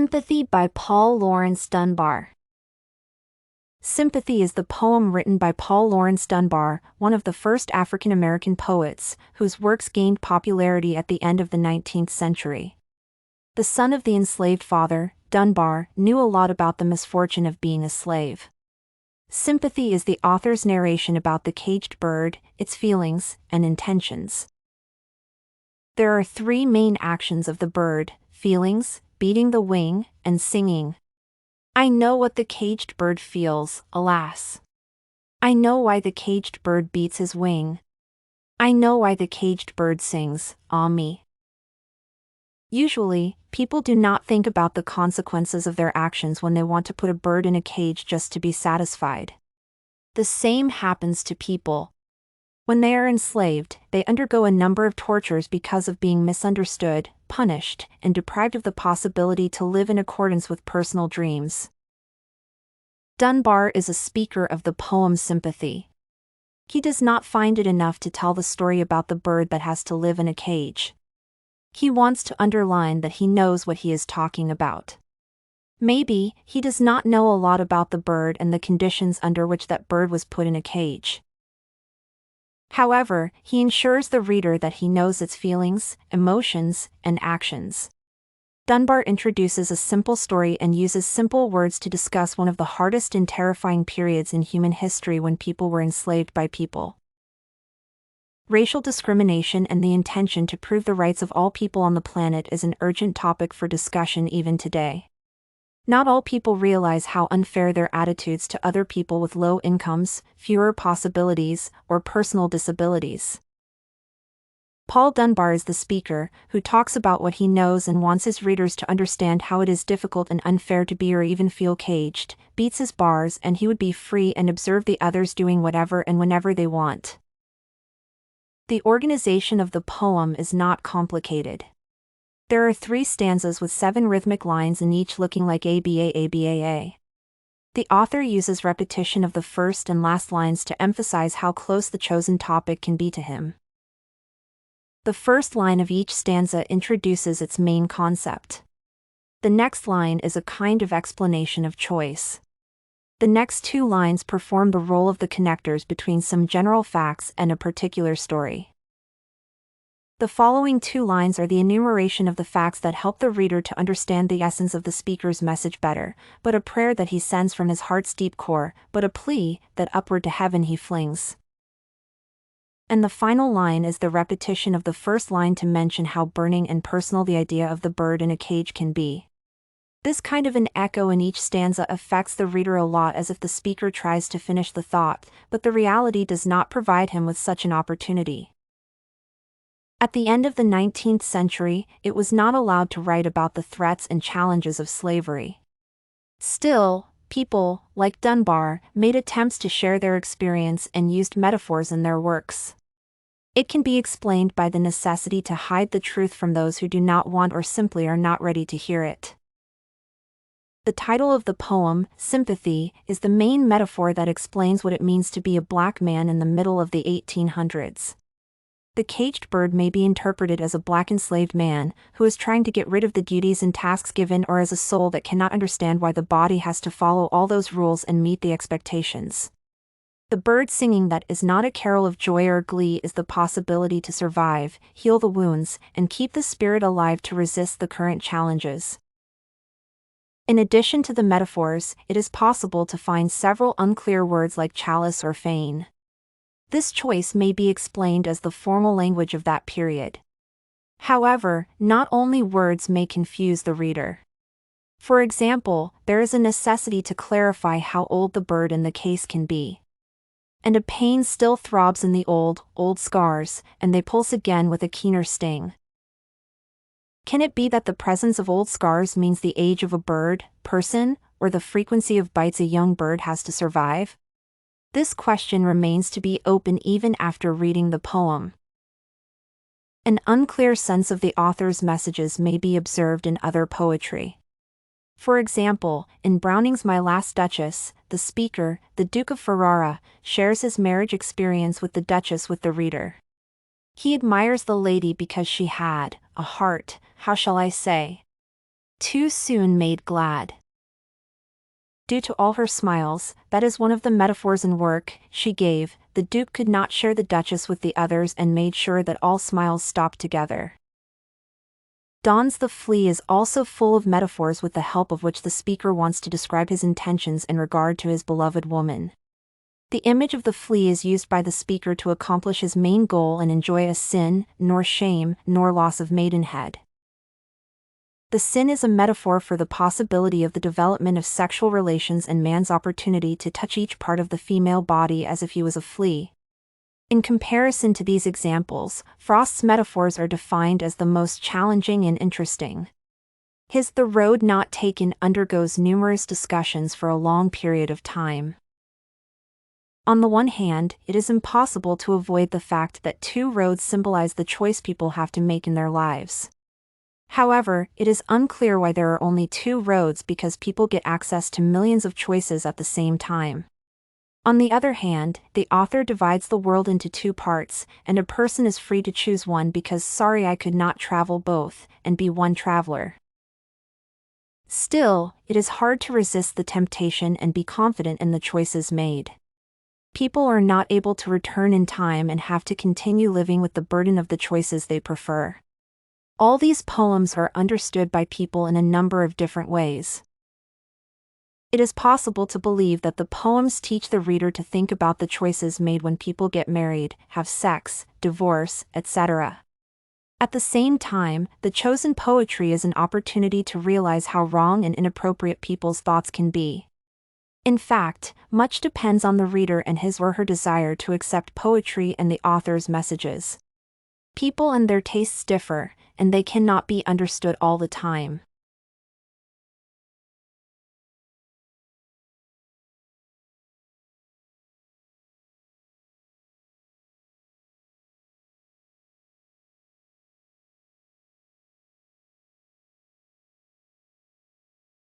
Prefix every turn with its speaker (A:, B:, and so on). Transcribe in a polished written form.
A: Sympathy by Laurence Dunbar. Sympathy is the poem written by Laurence Dunbar, one of the first African-American poets, whose works gained popularity at the end of the 19th century. The son of the enslaved father, Dunbar knew a lot about the misfortune of being a slave. Sympathy is the author's narration about the caged bird, its feelings, and intentions. There are three main actions of the bird: feelings, beating the wing, and singing. I know what the caged bird feels, alas. I know why the caged bird beats his wing. I know why the caged bird sings, ah me. Usually, people do not think about the consequences of their actions when they want to put a bird in a cage just to be satisfied. The same happens to people. When they are enslaved, they undergo a number of tortures because of being misunderstood, punished, and deprived of the possibility to live in accordance with personal dreams. Dunbar is a speaker of the poem Sympathy. He does not find it enough to tell the story about the bird that has to live in a cage. He wants to underline that he knows what he is talking about. Maybe he does not know a lot about the bird and the conditions under which that bird was put in a cage. However, he ensures the reader that he knows its feelings, emotions, and actions. Dunbar introduces a simple story and uses simple words to discuss one of the hardest and terrifying periods in human history when people were enslaved by people. Racial discrimination and the intention to prove the rights of all people on the planet is an urgent topic for discussion even today. Not all people realize how unfair their attitudes to other people with low incomes, fewer possibilities, or personal disabilities. Dunbar is the speaker, who talks about what he knows and wants his readers to understand how it is difficult and unfair to be or even feel caged, beats his bars, and he would be free and observe the others doing whatever and whenever they want. The organization of the poem is not complicated. There are 3 stanzas with 7 rhythmic lines in each looking like ABA ABAA. The author uses repetition of the first and last lines to emphasize how close the chosen topic can be to him. The first line of each stanza introduces its main concept. The next line is a kind of explanation of choice. The next 2 lines perform the role of the connectors between some general facts and a particular story. The following 2 lines are the enumeration of the facts that help the reader to understand the essence of the speaker's message better, but a prayer that he sends from his heart's deep core, but a plea that upward to heaven he flings. And the final line is the repetition of the first line to mention how burning and personal the idea of the bird in a cage can be. This kind of an echo in each stanza affects the reader a lot, as if the speaker tries to finish the thought, but the reality does not provide him with such an opportunity. At the end of the 19th century, it was not allowed to write about the threats and challenges of slavery. Still, people, like Dunbar, made attempts to share their experience and used metaphors in their works. It can be explained by the necessity to hide the truth from those who do not want or simply are not ready to hear it. The title of the poem, Sympathy, is the main metaphor that explains what it means to be a black man in the middle of the 1800s. The caged bird may be interpreted as a black enslaved man, who is trying to get rid of the duties and tasks given, or as a soul that cannot understand why the body has to follow all those rules and meet the expectations. The bird singing that is not a carol of joy or glee is the possibility to survive, heal the wounds, and keep the spirit alive to resist the current challenges. In addition to the metaphors, it is possible to find several unclear words like chalice or fane. This choice may be explained as the formal language of that period. However, not only words may confuse the reader. For example, there is a necessity to clarify how old the bird in the case can be. And a pain still throbs in the old scars, and they pulse again with a keener sting. Can it be that the presence of old scars means the age of a bird, person, or the frequency of bites a young bird has to survive? This question remains to be open even after reading the poem. An unclear sense of the author's messages may be observed in other poetry. For example, in Browning's My Last Duchess, the speaker, the Duke of Ferrara, shares his marriage experience with the Duchess with the reader. He admires the lady because she had a heart, how shall I say? Too soon made glad. Due to all her smiles, that is one of the metaphors in work, she gave, the Duke could not share the Duchess with the others and made sure that all smiles stopped together. Donne's The Flea is also full of metaphors with the help of which the speaker wants to describe his intentions in regard to his beloved woman. The image of the flea is used by the speaker to accomplish his main goal and enjoy a sin, nor shame, nor loss of maidenhead. The sin is a metaphor for the possibility of the development of sexual relations and man's opportunity to touch each part of the female body as if he was a flea. In comparison to these examples, Frost's metaphors are defined as the most challenging and interesting. His The Road Not Taken undergoes numerous discussions for a long period of time. On the one hand, it is impossible to avoid the fact that two roads symbolize the choice people have to make in their lives. However, it is unclear why there are only two roads because people get access to millions of choices at the same time. On the other hand, the author divides the world into two parts, and a person is free to choose one because sorry I could not travel both, and be one traveler. Still, it is hard to resist the temptation and be confident in the choices made. People are not able to return in time and have to continue living with the burden of the choices they prefer. All these poems are understood by people in a number of different ways. It is possible to believe that the poems teach the reader to think about the choices made when people get married, have sex, divorce, etc. At the same time, the chosen poetry is an opportunity to realize how wrong and inappropriate people's thoughts can be. In fact, much depends on the reader and his or her desire to accept poetry and the author's messages. People and their tastes differ, and they cannot be understood all the time.